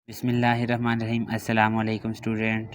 बिस्मिल्लाहिर्रहमानिर्रहीम। अस्सलाम वालेकुम स्टूडेंट,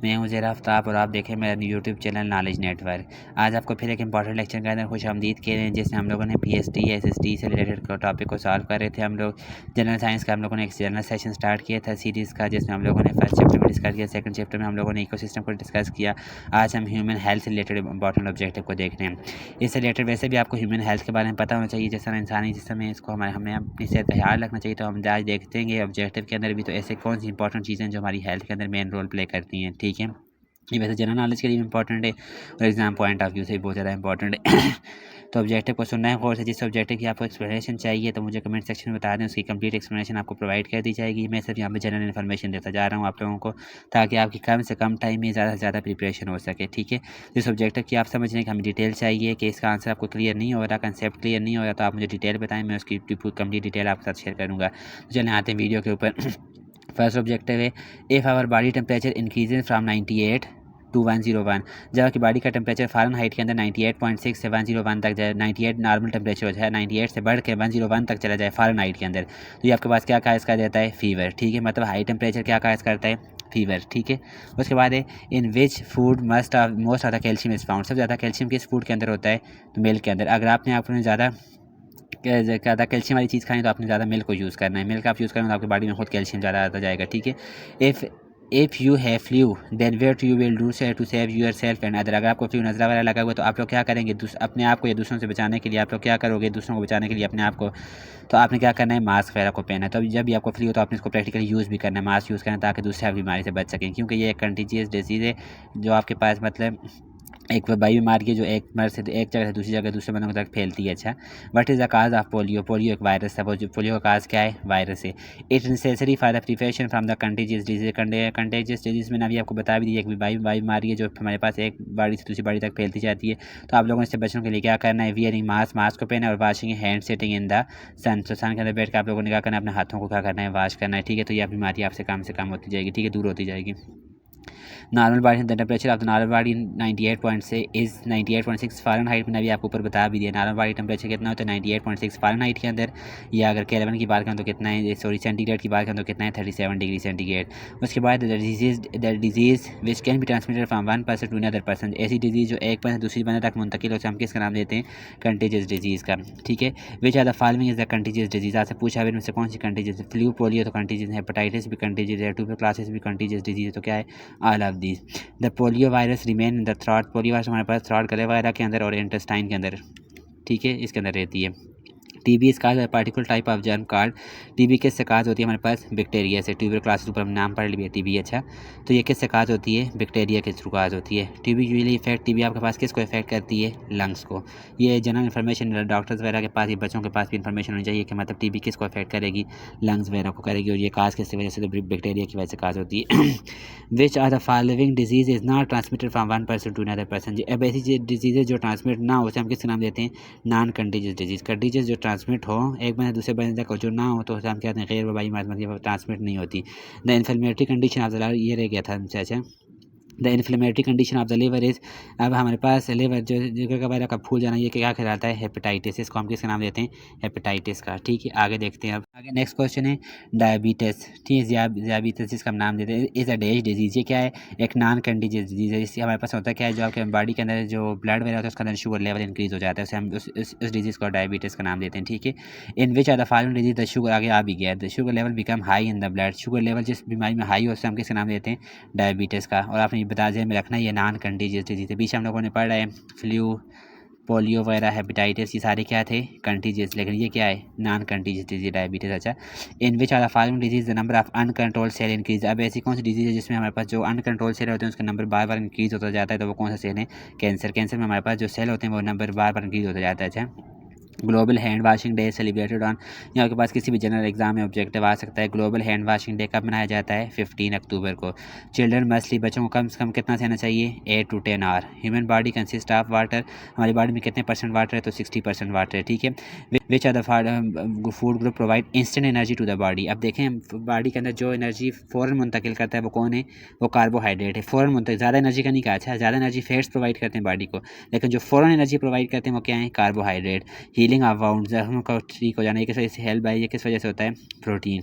मैं हूं ज़ेर आफ्ताब और आप देखें मेरा यूट्यूब चैनल नॉलेज नेटवर्क। आज आपको फिर एक इंपॉर्टेंट लेक्चर के अंदर खुशामदीद कह रहे हैं, जिसमें हम लोगों ने पीएसटी एसएसटी से रिलेटेड टॉपिक को सॉल्व कर रहे थे। हम लोग जनरल साइंस का हम लोगों ने एक जनरल सेशन स्टार्ट किया था सीरीज़ का, जिसमें हम लोगों ने फर्स्ट चैप्टर में डिस्कस किया, सेकंड चैप्टर में हम लोगों ने इकोसिस्टम को डिस्कस किया। आज हम ह्यूमन हेल्थ से रिलेटेड इंपॉर्टेंट ऑब्जेक्टिव को देख रहे हैं। इससे रिलेटेड वैसे भी आपको ह्यूमन हेल्थ के बारे में पता होना चाहिए, जैसा इंसानी जिस्म है, इसको हमें अपनी सेहत का ख्याल रखना चाहिए। तो हम आज देखते हैं ऑब्जेक्टिव के अंदर भी तो ऐसे कौन सी इंपॉर्टेंट चीज़ें जो हमारी हेल्थ के अंदर मेन रोल प्ले करती हैं। ठीक है, ये वैसे जनरल नॉलेज के लिए इंपॉर्टेंट है और एग्जाम पॉइंट ऑफ व्यू से भी बहुत ज़्यादा इंपॉर्टेंट है। तो ऑब्जेक्टिव को सुनना है गौर से। जिस ऑब्जेक्टिव की आपको एक्सप्लेनेशन चाहिए तो मुझे कमेंट सेक्शन में बता दें, उसकी कंप्लीट एक्सप्लेनेशन आपको प्रोवाइड कर दी जाएगी। मैं सिर्फ यहाँ पे जनरल इन्फॉर्मेशन देता जा रहा हूँ आप लोगों को, ताकि आपकी कम से कम टाइम में ज़्यादा से ज़्यादा प्रिपरेशन हो सके। ठीक है, जिस ऑब्जेक्टिव की आप समझ लें कि हमें डिटेल चाहिए कि इसका आंसर आपको क्लियर नहीं हो रहा, कंसेप्ट क्लियर नहीं हो रहा, तो आप मुझे डिटेल बताएं, मैं उसकी कंप्लीट डिटेल आपके साथ शेयर करूँगा। तो चलें आते हैं वीडियो के ऊपर। फर्स्ट ऑब्जेक्टिव है, if our body temperature increases from 98 to 101, जब आपकी बॉडी का टेम्परेचर फ़ारेनहाइट के अंदर 98.6 से 101 तक जाए, 98 नॉर्मल टेम्परेचर हो जाए, 98 से बढ़ के 101 तक चला जाए फ़ारेनहाइट के अंदर, तो ये आपके पास क्या कायज़ कर देता है? फीवर। ठीक है, मतलब हाई टेम्परेचर क्या कायज़ करता है? फीवर। ठीक है, उसके बाद है, in which food most of the calcium is found, सबसे ज़्यादा कैल्शियम किस फूड के अंदर होता है? तो मिल्क के अंदर। अगर आपने ज़्यादा कैल्शियम वाली चीज़ खानी तो आपने ज़्यादा मिल्क को यूज़ करना है। मिल्क आप यूज़ करेंगे तो आपकी बॉडी में खुद कैल्शियम ज़्यादा आता जाएगा। ठीक है, if you have flu then what you will do so to save your self and other, अगर आपको फ्लू नज़ला वगैरह लगा हुआ तो आप लोग क्या करेंगे? अपने आप को या दूसरों से बचाने के लिए आप लोग क्या करोगे? दूसरों को बचाने के लिए अपने आप को, तो आपने क्या करना है? मास्क वगैरह को पहना है। तो जब भी आपको फ्लू हो तो आपने इसको प्रैक्टिकली यूज़ भी करना है, मास्क यूज़ करना है, ताकि दूसरे बीमारी से बच सकें, क्योंकि ये एक कंटीजियस डिजीज़ है जो आपके पास मतलब एक वबाई बीमारी है जो एक मर्द से एक जगह से दूसरी जगह दूसरे बंदों तक फैलती है। अच्छा, what is the cause of polio? Polio एक वायरस है। पोलियो का काज क्या है? वायरस है। It necessary for the prevention from the contagious disease. Contagious disease में अभी आपको बता भी दी, एक वबाई बीमारी है जो हमारे पास एक बॉडी से दूसरी बॉडी तक फैलती जाती है। तो आप लोगों ने इससे बचने के लिए क्या करना है? वियरिंग मास्क को पहना है और washing hand setting in the sun. तो सन के अंदर बैठ कर आप लोगों ने क्या करना है? अपने हाथों को क्या करना है? वॉश करना है। ठीक है, तो यह बीमारी आपसे कम से कम होती जाएगी। ठीक है, दूर होती जाएगी। Normal body temperature of the normal body 98 से इज़ 98.6 फ़ारेनहाइट में अभी आपको ऊपर बता भी दिया। नॉर्मल बॉडी टेम्परेचर कितना होता है? 98.6 फ़ारेनहाइट के अंदर, या अगर केल्विन की बात करें तो कितना है? सॉरी, सेंटीग्रेड की बात करें तो कितना है? 37 डिग्री सेंटीग्रेड। उसके बाद the disease which can be transmitted from one person to another person, ऐसी डिजीज़ जो एक पर्सन दूसरी बंदे तक मुंतकिल हो, हम किसका नाम देते हैं? कंटेजियस डिजीज़ का। ठीक है, which are the following is the contagious disease, आपसे पूछा इनमें से कौन सी कंटेजियस? फ्लू, पोलियो तो कंटेजियस है, हेपेटाइटिस भी कंटेजियस है, ट्यूबरक्लोसिस भी कंटेजियस डिजीज़ है, तो क्या है? All of these. The polio virus remain in the throat, polio virus हमारे पास थ्रॉट, गले वगैरह के अंदर और इंटेस्टाइन के अंदर। ठीक है, इसके अंदर रहती है। TB is cause particular type of germ called, TB किससे काज होती है? हमारे पास बैक्टीरिया से। ट्यूबर क्लासेस ऊपर हम नाम पढ़ लिए टीबी। अच्छा, तो ये किससे काज होती है? बैक्टीरिया के थ्रू काज होती है। टीबी यूजली इफेक्ट, टीबी आपके पास किसको इफेक्ट करती है? लंग्स को। ये जनरल इन्फॉर्मेशन डॉक्टर्स वगैरह के पास, ये बच्चों के पास भी इन्फॉर्मेशन होनी चाहिए कि मतलब टीबी किसको इफेक्ट करेगी? लंग्स वगैरह को करेगी, और ये काज किस वजह से? तो बैक्टीरिया की वजह से काज होती है। Which are the following disease is not transmitted from one person to another person, अब ऐसी डिजीज़ जो ट्रांसमिट ना हो उसे हम किसका नाम देते हैं? Non contiguous disease. कंटीजियस जो ट्रांसमिट हो एक बंदे दूसरे बंदे तक जो ना हो तो उसे हम कहते हैं गैर वबाई मर्ज, मतलब ट्रांसमिट नहीं होती। The inflammatory condition of the liver, ये रह गया था हमसे। अच्छा, the inflammatory condition of the liver is, अब हमारे पास लिवर जो जिगर वगैरह का फूल जाना, ये क्या कहलाता है? हेपेटाइटिस। इसको हम किसका नाम देते हैं? हेपेटाइटिस का। ठीक है, आगे देखते हैं। अब आगे नेक्स्ट क्वेश्चन है डायबिटीज़। ठीक है, डायबिटीज़ जिसका हम नाम देते हैं इज़ अ डैश डिजीज़, ये क्या है? एक नॉन कंटीजियस डिजीज़ है। इससे हमारे पास होता क्या है? जो आपके बॉडी के अंदर जो ब्लड वगैरह होता है उसके अंदर शुगर लेवल इंक्रीज़ हो जाता है, उसे हम उस डिजीज़ को डायबिटीज़ का नाम देते हैं। ठीक है, in which are the following disease the sugar, आगे आ भी गया, the sugar level become high in the blood, sugar level जिस बीमारी में हाई हो उससे हम किसका नाम देते हैं? डायबिटीज़ का। और आपने ये बता में रखना, ये नॉन कंटीजियस डिजीज़ है। पीछे हम लोगों ने पढ़ा है फ्लू, पोलियो वगैरह, हेपेटाइटिस, ये सारे क्या थे? कंटीजियस, लेकिन ये क्या है? Non contagious disease diabetes. अच्छा, in which are the following disease the number of uncontrol cell increase, अब ऐसी कौन सी डिजीज है जिसमें हमारे पास जो अनकंट्रोल सेल होते हैं उसका नंबर बार बार इंक्रीज होता जाता है, तो वो कौन सा सेल है? कैंसर। कैंसर में हमारे पास जो सेल होते हैं वो नंबर बार बार इंक्रीज होता जाता है। अच्छा, global hand washing day celebrated on, यहाँ के पास किसी भी जनरल एग्जाम में ऑब्जेक्टिव आ सकता है। ग्लोबल हैंड वाशिंग डे कब मनाया जाता है? 15 अक्टूबर को। चिल्ड्रन मस्टली, बच्चों को कम से कम कितना सहना चाहिए? 8 to 10 hour. Human body consist of water, हमारी बॉडी में कितने परसेंट वाटर है? तो 60% वाटर है। ठीक है, which are the food group provide instant energy to the body, अब देखें बॉडी के अंदर जो एनर्जी फ़ौरन मुंतकिल करता है वो कौन है? वो कार्बोहाइड्रेट है। फ़ौरन मुंतकिल, ज़्यादा एनर्जी का नहीं कहा। अच्छा, ज़्यादा एनर्जी फैट्स प्रोवाइड करते हैं बॉडी को, लेकिन जो फ़ौरन एनर्जी प्रोवाइड करते हैं वो क्या है? कार्बोहाइड्रेट। हीलिंग ऑफ वाउंड, जख्मों का ठीक हो जाना, ये किस वजह से हेल्प है? ये किस वजह से होता है? Protein.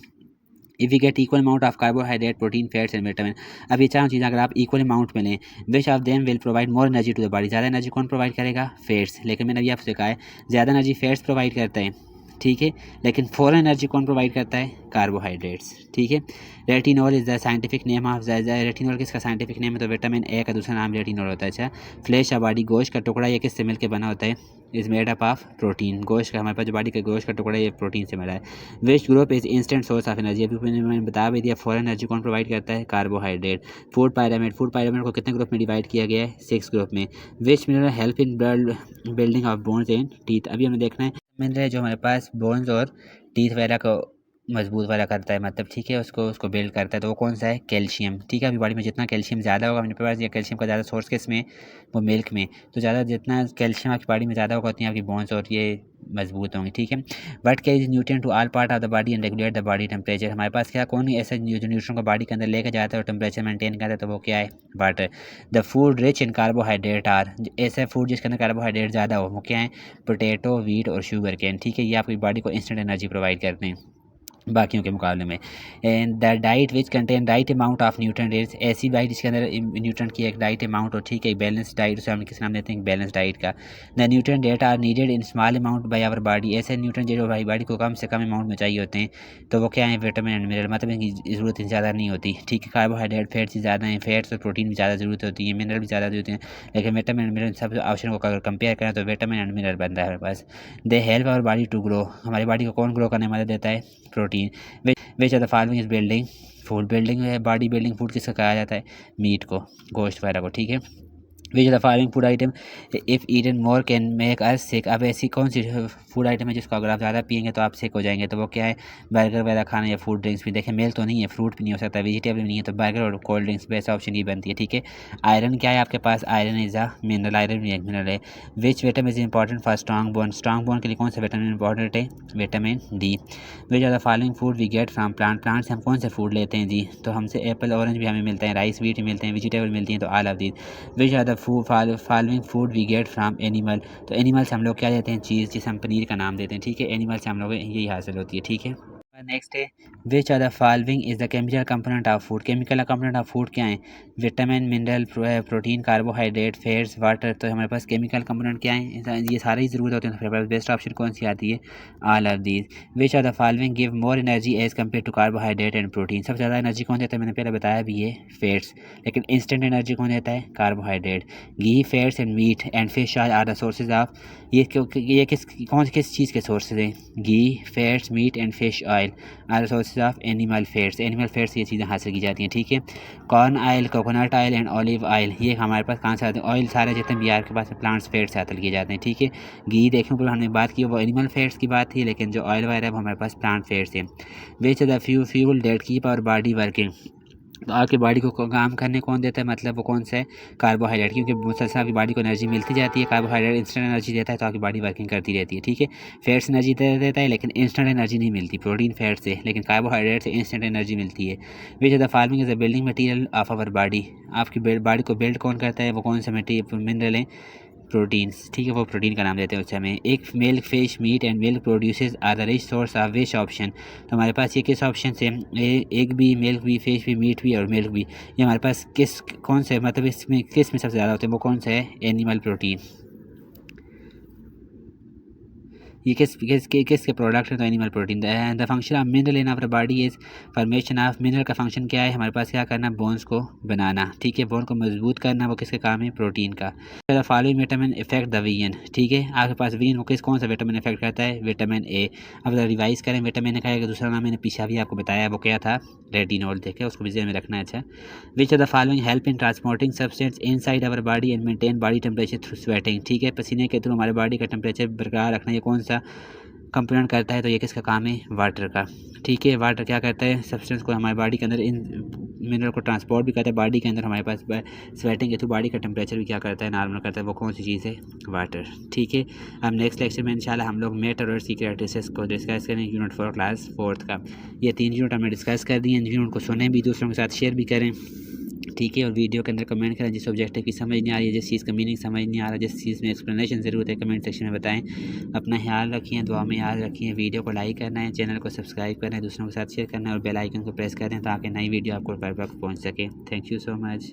If we get equal amount of carbohydrate, protein, fats and vitamin. अब ये चारों चीज़ें अगर आप इक्वल अमाउंट में लें, which of them will provide more energy to the body. ज़्यादा एनर्जी कौन प्रोवाइड करेगा? फैट्स। लेकिन मैंने अभी आपसे कहा है ज़्यादा एनर्जी फैट्स प्रोवाइड करते हैं, ठीक है, लेकिन फ़ौरन एनर्जी कौन प्रोवाइड करता है? कार्बोहाइड्रेट्स, ठीक है। Retinol is the scientific name of retinol किसका साइंटिफिक नेम है? तो विटामिन ए का दूसरा नाम रेटिनॉल होता है। अच्छा, फ्लैश या बॉडी गोश्त का टुकड़ा ये किससे मिलकर बना होता है? Is made up of protein. गोश्त का हमारे पास जो बॉडी का गोश्त का टुकड़ा ये प्रोटीन से मिला है। Which group is instant source of energy? अभी मैंने बता भी दिया, फॉरन एनर्जी कौन प्रोवाइड करता है? Carbohydrate. Food pyramid, food pyramid को कितने ग्रुप में डिवाइड किया गया है? 6 ग्रुप में। विच mineral help in building of bones and teeth? अभी हमें देखना है मिनरल जो हमारे पास बोन्स और टीथ वगैरह को मजबूत वाला करता है, मतलब ठीक है, उसको बिल्ड करता है। तो वो कौन सा है? कैल्शियम, ठीक है। अभी बॉडी में जितना कैल्शियम ज़्यादा होगा, मेरे पास ये कैल्शियम का ज़्यादा सोर्स किस में? वो मिल्क में। तो ज़्यादा जितना कैल्शियम आपकी बॉडी में ज़्यादा होगा उतनी आपकी बोन्स और ये मजबूत होंगी, ठीक है। But carries nutrient to all part of the body and regulate the body temperature. हमारे पास क्या कौन ऐसा जो न्यूट्रिशन को बॉडी के अंदर लेकर जाता है और टेम्परेचर मेंटेन करता है? तो वो क्या है? Water. The food rich in carbohydrate are, ऐसे फूड जिसके अंदर कार्बोहाइड्रेट ज़्यादा हो वो क्या है? पोटैटो, व्हीट और शुगर केन, ठीक है। ये आपकी बॉडी को इंस्टेंट एनर्जी प्रोवाइड करते हैं बाकियों के मुकाबले में। And the diet which contain right amount of nutrients, ऐसी डाइट जिसके अंदर न्यूट्रिएंट की एक राइट अमाउंट हो, ठीक है, बैलेंस डाइट, उसे हम किस नाम देते हैं? बैलेंस डाइट का। The nutrient that are needed in small amount by our body, ऐसे न्यूट्रिएंट जो भाई बॉडी को कम से कम अमाउंट में चाहिए होते हैं, तो वो क्या है? विटामिन एंड मिनरल, मतलब इनकी ज़रूरत ज़्यादा नहीं होती, ठीक है। कार्बोहाइड्रेट फैट्स ज़्यादा हैं, फैट्स और प्रोटीन भी ज़्यादा ज़रूरत होती है, मिनरल भी ज़्यादा जरूरत है, लेकिन विटामिन एंड मिनरल सब ऑप्शन को अगर कंपेयर करें तो विटामिन एंड मिनरल बनता है हमारे पास। They help our body to grow, हमारी बॉडी को कौन ग्रो करने में मदद देता है? Protein. Which are the following is building food, building है बॉडी बिल्डिंग फूड किसका कहा जाता है? मीट को, गोश्त वगैरह को, ठीक है। Which are the following food item if eaten more can make us sick. अब ऐसी कौन सी फूड आइटम है जिसको अगर आप ज़्यादा पियेंगे तो आप सिक हो जाएंगे? तो वो क्या है? बर्गर वगैरह खाना या फूड ड्रिंक्स भी। देखिए मिल्क तो नहीं है, फ्रूट भी नहीं हो सकता, वेजिटेबल भी नहीं है, तो बर्गर और कोल्ड ड्रिंक्स बेस्ट ऑप्शन ही बनती है, ठीक है। आयरन क्या है आपके पास? Iron is a mineral, iron भी एक मिनरल है। Which vitamin is important for strong bone, strong bone के लिए कौन सा विटामिन इंपॉर्टेंट है? Vitamin D. Which are the following food we get from plant, plant से हम कौन से फूड लेते हैं जी? तो हमसे एप्पल ऑरेंज भी हमें मिलते हैं, राइस व्हीट भी मिलते हैं, वेजिटेबल मिलती हैं, तो all of these. Which are the following food we get from animal, तो एनिमल से हम लोग क्या लेते हैं? चीज़, जिसे हम पनीर का नाम देते हैं, ठीक है। एनिमल से हम लोग यही हासिल होती है, ठीक है। नेक्स्ट है which are the following is the chemical component of food, chemical component of food क्या है? Vitamin, mineral, protein, carbohydrate, fats, water. तो हमारे पास केमिकल कंपोनेंट क्या है? ये सारे ही ज़रूरत होते हैं, तो हमारे पास बेस्ट ऑप्शन कौन सी आती है? All of these. Which are the following give more energy as compare to carbohydrate and protein, सबसे ज़्यादा एनर्जी कौन देता है? मैंने पहले बताया भी है, फैट्स, लेकिन इंस्टेंट एनर्जी कौन देता है? Carbohydrate. Ghee, fats and meat and fish are the sources of, ये किस चीज़ के सोर्सेज हैं? Ghee, fats, meat and fish oil are sources of animal fats, animal fats से ये चीज़ें हासिल की जाती हैं, ठीक है। Corn oil, coconut oil and olive oil, ये हमारे पास कहाँ से आते हैं? ऑयल सारे जितने भी आपके पास प्लांट्स फैट से हासिल किए जाते हैं, ठीक है। घी देखें ऊपर हमने बात की वो एनिमल फैट्स की बात थी, लेकिन जो ऑयल वगैरह है वो हमारे पास प्लांट फैट्स हैं। Which the fuel that keep our body working, तो आपकी बॉडी को काम करने कौन देता है? मतलब वो कौन सा है? कार्बोहाइड्रेट, क्योंकि मुसलसल आपकी बॉडी को एनर्जी मिलती जाती है, कार्बोहाइड्रेट इंस्टेंट एनर्जी देता है, तो आपकी बॉडी वर्किंग करती रहती है, ठीक है। फैट्स एनर्जी देता है लेकिन इंस्टेंट एनर्जी नहीं मिलती, प्रोटीन फैट से, लेकिन कार्बोहाइड्रेट से इंस्टेंट एनर्जी मिलती है। Which are the following is the building material of our body, आपकी बॉडी को बिल्ड कौन करता है? वो कौन सा मिनरल है? प्रोटीन्स, ठीक है, वो प्रोटीन का नाम देते हैं उस समय। एक milk, fish, meat and milk produces are the rich source of which option, तो हमारे पास ये किस ऑप्शन से? एग भी, मिल्क भी, फिश भी, मीट भी और मिल्क भी, ये हमारे पास कौन से, मतलब इसमें किस में सबसे ज़्यादा होते हैं? वो कौन सा है? Animal protein. ये किसके प्रोडक्ट है? तो animal protein. The function of mineral in our body is formation of, mineral का फंक्शन क्या है? हमारे पास क्या करना? बोन्स को बनाना, ठीक है, बोन को मजबूत करना, वो किसके काम है? प्रोटीन का। The following vitamin effect the vein, ठीक है, आपके पास वीन को कौन सा विटामिन इफेक्ट करता है? Vitamin A. अब रिवाइज करें, विटामिन का दूसरा नाम मैंने पीछे भी आपको बताया, वो क्या था? रेटिनॉल, देखे, उसको भी ध्यान में रखना है। अच्छा, which are the following help in transporting substance inside our body and maintain body temperature through sweating, ठीक है, पसीने के थ्रू हमारे बॉडी का टेम्परेचर बरकरार रखना, ये कौन सा कंपोनेंट करता है? तो ये किसका काम है? वाटर का, ठीक है। वाटर क्या करता है? सब्सटेंस को हमारे बॉडी के अंदर, इन मिनरल को ट्रांसपोर्ट भी करता है बॉडी के अंदर, हमारे पास स्वेटिंग के थ्रू बॉडी का टेम्परेचर भी क्या करता है? नॉर्मल करता है, वो कौन सी चीज़ है? वाटर, ठीक है। अब नेक्स्ट लेक्चर में इंशाल्लाह हम लोग मेटलर्जी की कैरेक्टरिस्टिक्स को डिस्कस करें, यूनिट 4 क्लास 4 का। ये 3 यूनिट हमने डिस्कस कर दिए, इन यूनिट को सुने भी, दूसरों के साथ शेयर भी करें, ठीक है। और वीडियो के अंदर कमेंट करें जिस ऑब्जेक्टिव की समझ नहीं आ रही है, जिस चीज़ का मीनिंग समझ नहीं आ रहा, जिस चीज़ में एक्सप्लेनेशन ज़रूरत है, कमेंट सेक्शन में बताएं। अपना ख्याल रखिए, दुआ में याद रखिए। वीडियो को लाइक करना है, चैनल को सब्सक्राइब करना है, दूसरों के साथ शेयर करना है और बेल आइकन को प्रेस करें ताकि नई वीडियो आपको बर वक्त पहुँच सके। Thank you so much.